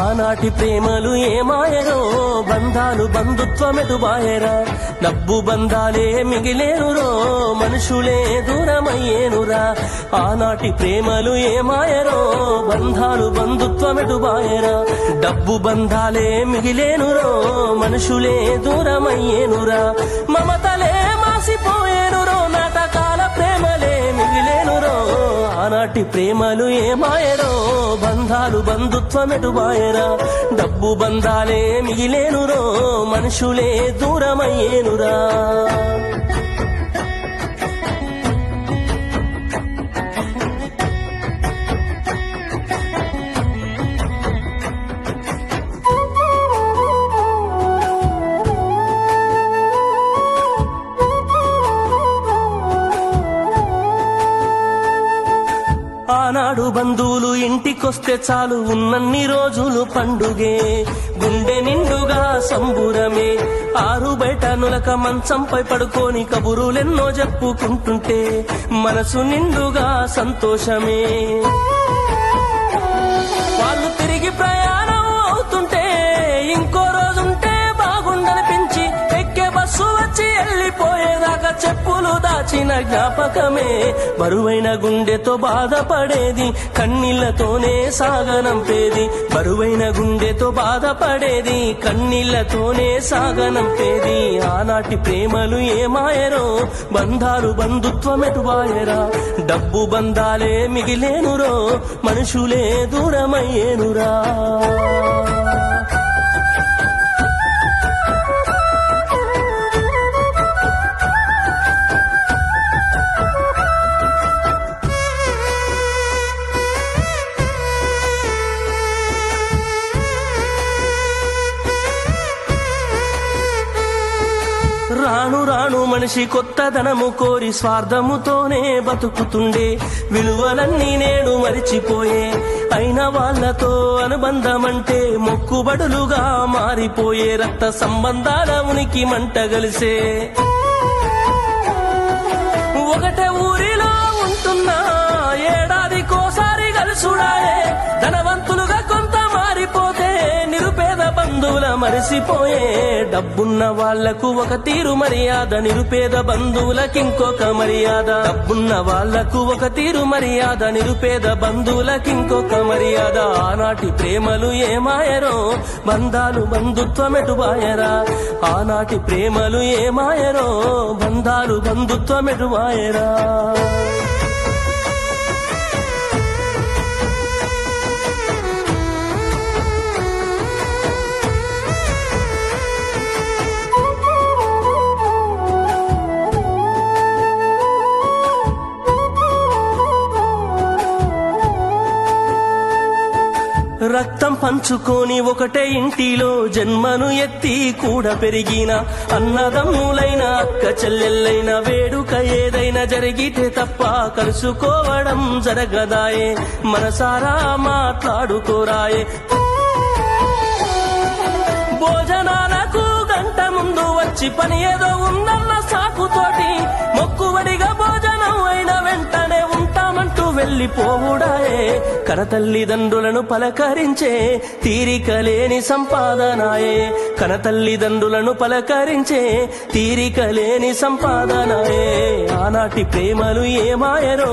ఆనాటి ప్రేమలు ఏమాయరో బంధాలు బంధుత్వమెటుబాయరా డబ్బు బంధాలే మిగిలేనురో మనుషులే దూరమయ్యేనురా ఆనాటి ప్రేమలు ఏమాయరో బంధాలు బంధుత్వమెటుబాయరా డబ్బు బంధాలే మిగిలేనురో మనుషులే దూరమయ్యేనురా మమతలే మాసిపోయేనురో నాటకాల ప్రేమలే మిగిలేనురో ఆనాటి ప్రేమలు ఏమాయరో బంధాలు బంధుత్వమెటుబాయరా డబ్బు బంధాలే మిగిలేనురో మనుషులే దూరమయ్యేనురా ఆనాడు బంధువులు ఇంటికొస్తే చాలు ఉన్నన్ని రోజులు పండుగే గుండె నిండుగా సంబురమే ఆరు బయట నులక మంచంపై పడుకొని కబురులెన్నో చెప్పుకుంటుంటే మనసు నిండుగా సంతోషమే వాళ్ళు తిరిగి ప్రయాణం అవుతుంటే ఇంకో రోజుంటే బాగుండనిపించి ఎక్కే బస్సు వచ్చి వెళ్ళిపోయేదాకా చెప్పులు దాచిన జ్ఞాపకమే బరువైన గుండెతో బాధపడేది కన్నీళ్లతోనే సాగనంపేది బరువైన గుండెతో బాధపడేది కన్నీళ్లతోనే సాగనంపేది ఆనాటి ప్రేమలు ఏమాయరో బంధాలు బంధుత్వమెటుబాయరా డబ్బు బంధాలే మిగిలేనురో మనుషులే దూరమయ్యేనురా రాను రాను మనిషి కొత్తదనము కోరి స్వార్థముతోనే బతుకుతుండే విలువలన్నీ నేడు మరిచిపోయే అయిన వాళ్లతో అనుబంధమంటే మొక్కుబడులుగా మారిపోయే రక్త సంబంధాల ఉనికి మంటగలిసే ఒకటే ఊరిలో ఉంటున్నా ఏడాదికోసారి కలుసుడాయే ధనవంతులుగా కొంత మారిపోతే నిరుపేద బంధువుల మరిసిపోయే డబ్బున్న వాళ్లకు ఒక తీరు మర్యాద నిరుపేద బంధువులకింకొక మర్యాద డబ్బున్న వాళ్లకు ఒక తీరు మర్యాద నిరుపేద బంధువులకింకొక మర్యాద ఆనాటి ప్రేమలు ఏమాయరో బంధాలు బంధుత్వమెటుబాయరా ఆనాటి ప్రేమలు ఏమాయరో బంధాలు బంధుత్వమెటుబాయరా రక్తం పంచుకొని ఒకటే ఇంటిలో జన్మను ఎత్తి కూడా పెరిగిన అన్నదమ్ములైన అక్క చెల్లెళ్ళైన వేడుక ఏదైనా జరిగితే తప్ప కలుసుకోవడం జరగదాయే మనసారా మాట్లాడుకోరాయే భోజనాలకు గంట ముందు వచ్చి పని ఏదో ఉందన్న సాకుతోటి మొక్కుబడిగా భోజనం అయిన వెంటనే ఉంటామంటూ వెళ్ళిపోవుడాయే కనతల్లిదండ్రులను పలకరించే తీరిక లేని సంపాదనాయే కనతల్లిదండ్రులను పలకరించే తీరిక లేని సంపాదనాయే ఆనాటి ప్రేమలు ఏమాయరో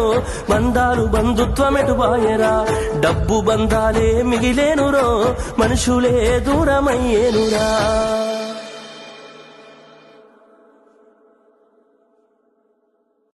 బంధాలు బంధుత్వమెటుబాయరా డబ్బు బంధాలే మిగిలేనురో మనుషులే దూరమయ్యేనురా